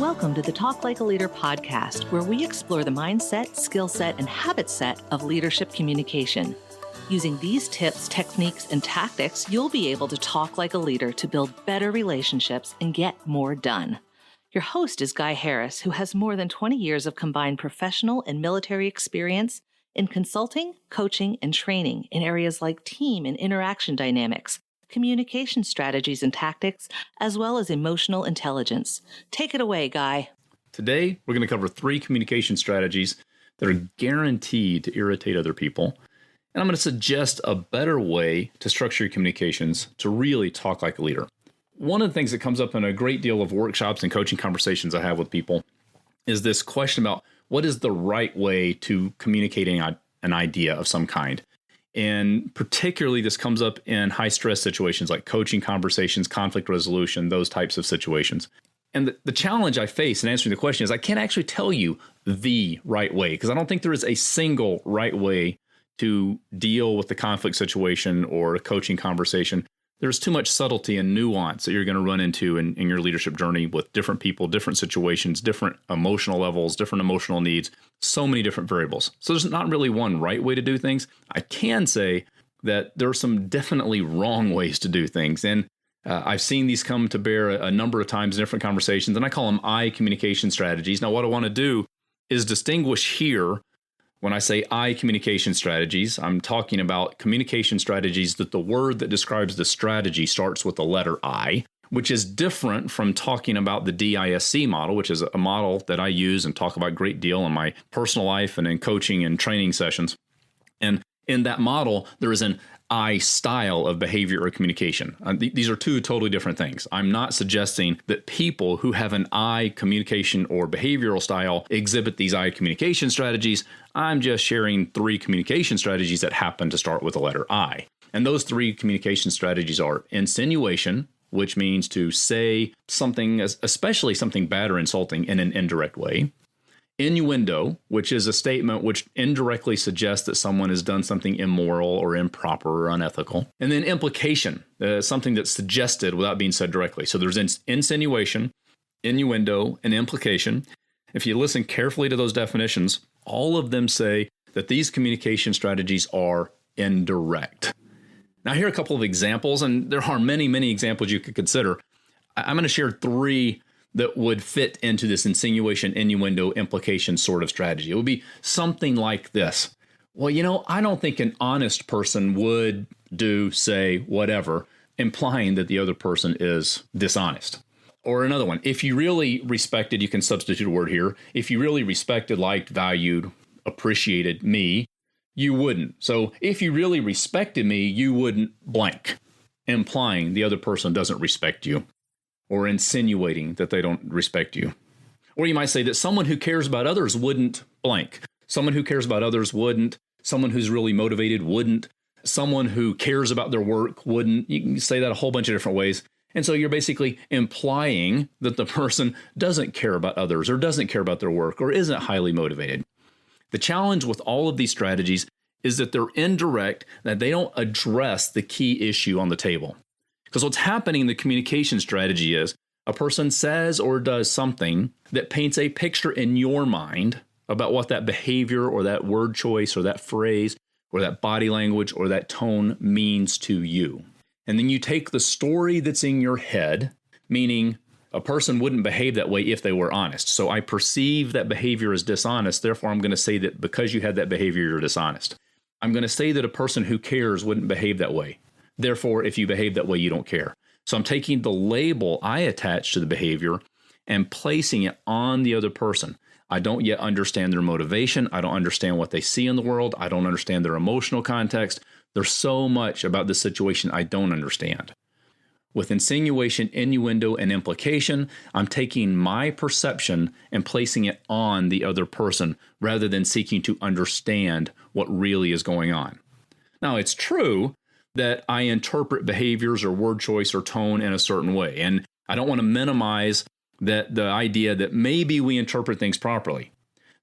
Welcome to the Talk Like a Leader podcast, where we explore the mindset, skill set, and habit set of leadership communication. Using these tips, techniques, and tactics, you'll be able to talk like a leader to build better relationships and get more done. Your host is Guy Harris, who has more than 20 years of combined professional and military experience in consulting, coaching, and training in areas like team and interaction dynamics, communication strategies and tactics, as well as emotional intelligence. Take it away, Guy. Today, we're going to cover 3 communication strategies that are guaranteed to irritate other people. And I'm going to suggest a better way to structure your communications to really talk like a leader. One of the things that comes up in a great deal of workshops and coaching conversations I have with people is this question about what is the right way to communicating an idea of some kind. And particularly this comes up in high stress situations like coaching conversations, conflict resolution, those types of situations. And the challenge I face in answering the question is I can't actually tell you the right way, because I don't think there is a single right way to deal with the conflict situation or a coaching conversation. There's too much subtlety and nuance that you're going to run into in your leadership journey with different people, different situations, different emotional levels, different emotional needs, so many different variables. So there's not really one right way to do things. I can say that there are some definitely wrong ways to do things. And I've seen these come to bear a number of times in different conversations, and I call them I communication strategies. Now, what I want to do is distinguish here. When I say I communication strategies, I'm talking about communication strategies that the word that describes the strategy starts with the letter I, which is different from talking about the DISC model, which is a model that I use and talk about a great deal in my personal life and in coaching and training sessions. And in that model, there is an I style of behavior or communication. These are two totally different things. I'm not suggesting that people who have an I communication or behavioral style exhibit these I communication strategies. I'm just sharing 3 communication strategies that happen to start with the letter I. And those 3 communication strategies are insinuation, which means to say something, especially something bad or insulting, in an indirect way. Innuendo, which is a statement which indirectly suggests that someone has done something immoral or improper or unethical. And then implication, something that's suggested without being said directly. So there's insinuation, innuendo, and implication. If you listen carefully to those definitions, all of them say that these communication strategies are indirect. Now, here are a couple of examples, and there are many, many examples you could consider. I'm going to share 3 that would fit into this insinuation, innuendo, implication sort of strategy. It would be something like this. Well, I don't think an honest person would do, say, whatever, implying that the other person is dishonest. Or another one, if you really respected, you can substitute a word here. If you really respected, liked, valued, appreciated me, you wouldn't. So if you really respected me, you wouldn't blank, implying the other person doesn't respect you, or insinuating that they don't respect you. Or you might say that someone who cares about others wouldn't blank. Someone who cares about others wouldn't. Someone who's really motivated wouldn't. Someone who cares about their work wouldn't. You can say that a whole bunch of different ways. And so you're basically implying that the person doesn't care about others or doesn't care about their work or isn't highly motivated. The challenge with all of these strategies is that they're indirect, that they don't address the key issue on the table. Because what's happening in the communication strategy is a person says or does something that paints a picture in your mind about what that behavior or that word choice or that phrase or that body language or that tone means to you. And then you take the story that's in your head, meaning a person wouldn't behave that way if they were honest. So I perceive that behavior as dishonest. Therefore, I'm going to say that because you had that behavior, you're dishonest. I'm going to say that a person who cares wouldn't behave that way. Therefore, if you behave that way, you don't care. So I'm taking the label I attach to the behavior and placing it on the other person. I don't yet understand their motivation. I don't understand what they see in the world. I don't understand their emotional context. There's so much about this situation I don't understand. With insinuation, innuendo, and implication, I'm taking my perception and placing it on the other person rather than seeking to understand what really is going on. Now, it's true that I interpret behaviors or word choice or tone in a certain way. And I don't want to minimize the idea that maybe we interpret things properly.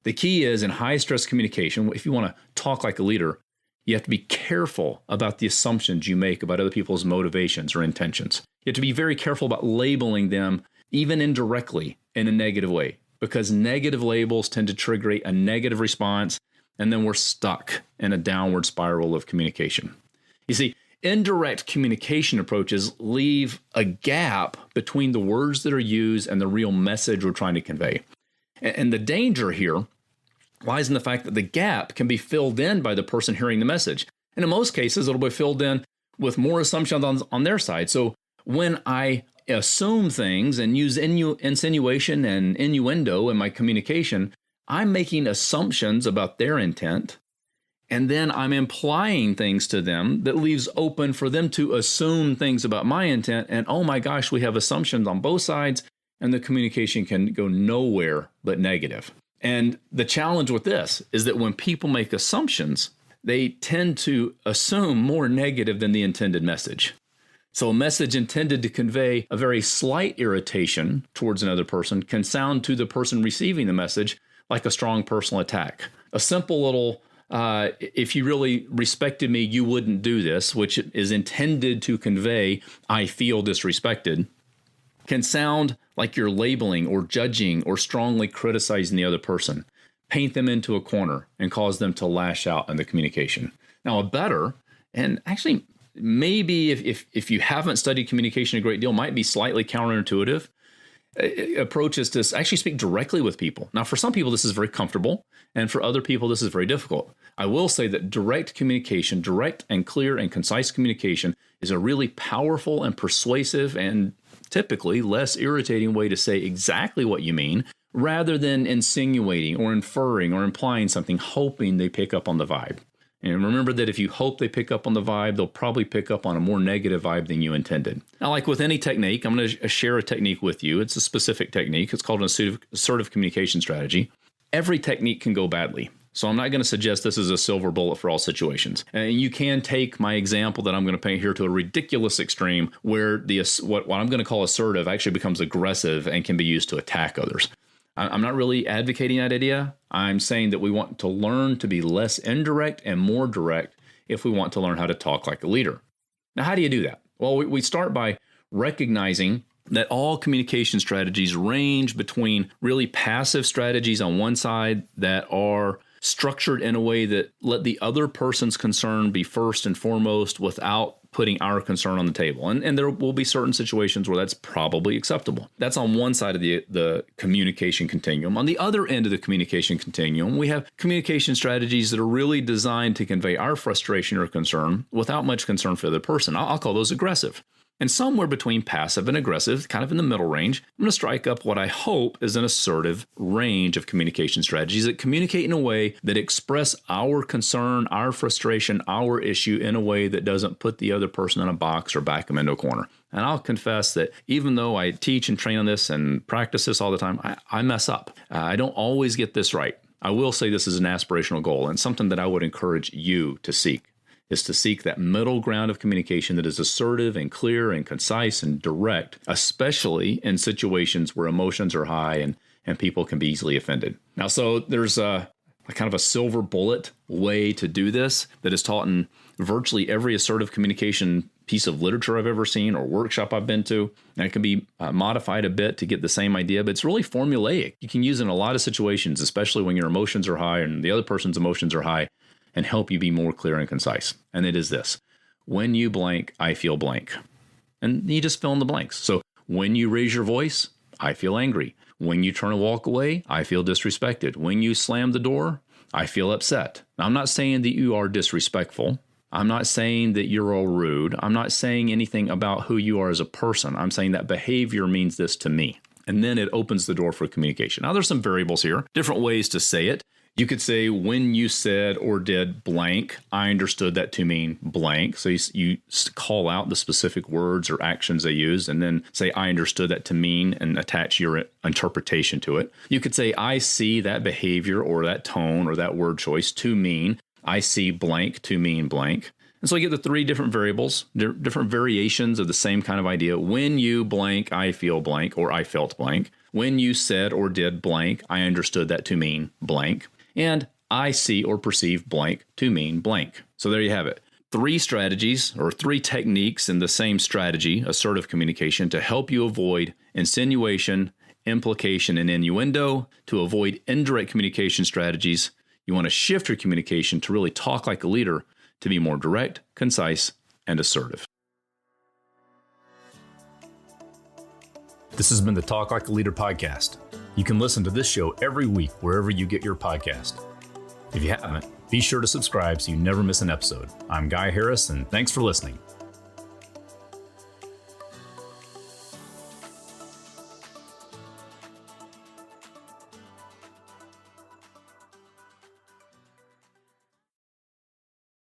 The key is in high stress communication, if you want to talk like a leader, you have to be careful about the assumptions you make about other people's motivations or intentions. You have to be very careful about labeling them even indirectly in a negative way, because negative labels tend to trigger a negative response, and then we're stuck in a downward spiral of communication. You see, indirect communication approaches leave a gap between the words that are used and the real message we're trying to convey. And the danger here lies in the fact that the gap can be filled in by the person hearing the message. And in most cases, it'll be filled in with more assumptions on their side. So when I assume things and use insinuation and innuendo in my communication, I'm making assumptions about their intent, and then I'm implying things to them that leaves open for them to assume things about my intent. And oh my gosh, we have assumptions on both sides, and the communication can go nowhere but negative. And the challenge with this is that when people make assumptions, they tend to assume more negative than the intended message. So a message intended to convey a very slight irritation towards another person can sound to the person receiving the message like a strong personal attack. A simple little, if you really respected me, you wouldn't do this, which is intended to convey, I feel disrespected, can sound like you're labeling or judging or strongly criticizing the other person, paint them into a corner, and cause them to lash out in the communication. Now, a better, and actually maybe if you haven't studied communication a great deal, might be slightly counterintuitive, approach is to actually speak directly with people. Now, for some people, this is very comfortable, and for other people, this is very difficult. I will say that direct communication, direct and clear and concise communication, is a really powerful and persuasive and typically less irritating way to say exactly what you mean, rather than insinuating or inferring or implying something, hoping they pick up on the vibe. And remember that if you hope they pick up on the vibe, they'll probably pick up on a more negative vibe than you intended. Now, like with any technique, I'm going to share a technique with you. It's a specific technique. It's called an assertive communication strategy. Every technique can go badly. So I'm not going to suggest this is a silver bullet for all situations. And you can take my example that I'm going to paint here to a ridiculous extreme where what I'm going to call assertive actually becomes aggressive and can be used to attack others. I'm not really advocating that idea. I'm saying that we want to learn to be less indirect and more direct if we want to learn how to talk like a leader. Now, how do you do that? Well, we start by recognizing that all communication strategies range between really passive strategies on one side that are structured in a way that let the other person's concern be first and foremost without putting our concern on the table. And there will be certain situations where that's probably acceptable. That's on one side of the communication continuum. On the other end of the communication continuum, we have communication strategies that are really designed to convey our frustration or concern without much concern for the other person. I'll call those aggressive. And somewhere between passive and aggressive, kind of in the middle range, I'm going to strike up what I hope is an assertive range of communication strategies that communicate in a way that express our concern, our frustration, our issue in a way that doesn't put the other person in a box or back them into a corner. And I'll confess that even though I teach and train on this and practice this all the time, I mess up. I don't always get this right. I will say this is an aspirational goal and something that I would encourage you to seek. Is to seek that middle ground of communication that is assertive and clear and concise and direct, especially in situations where emotions are high and people can be easily offended. Now, so there's a kind of a silver bullet way to do this that is taught in virtually every assertive communication piece of literature I've ever seen or workshop I've been to. And it can be modified a bit to get the same idea, but it's really formulaic. You can use it in a lot of situations, especially when your emotions are high and the other person's emotions are high, and help you be more clear and concise. And it is this: when you blank, I feel blank. And you just fill in the blanks. So when you raise your voice, I feel angry. When you turn and walk away, I feel disrespected. When you slam the door, I feel upset. Now, I'm not saying that you are disrespectful. I'm not saying that you're all rude. I'm not saying anything about who you are as a person. I'm saying that behavior means this to me. And then it opens the door for communication. Now, there's some variables here, different ways to say it. You could say, when you said or did blank, I understood that to mean blank. So you call out the specific words or actions they used, and then say, I understood that to mean, and attach your interpretation to it. You could say, I see that behavior or that tone or that word choice to mean, I see blank to mean blank. And so you get the three different variables, different variations of the same kind of idea. When you blank, I feel blank, or I felt blank. When you said or did blank, I understood that to mean blank. And I see or perceive blank to mean blank. So there you have it. three strategies or three techniques in the same strategy, assertive communication, to help you avoid insinuation, implication, and innuendo. To avoid indirect communication strategies, you want to shift your communication to really talk like a leader, to be more direct, concise, and assertive. This has been the Talk Like a Leader podcast. You can listen to this show every week wherever you get your podcast. If you haven't, be sure to subscribe so you never miss an episode. I'm Guy Harris, and thanks for listening.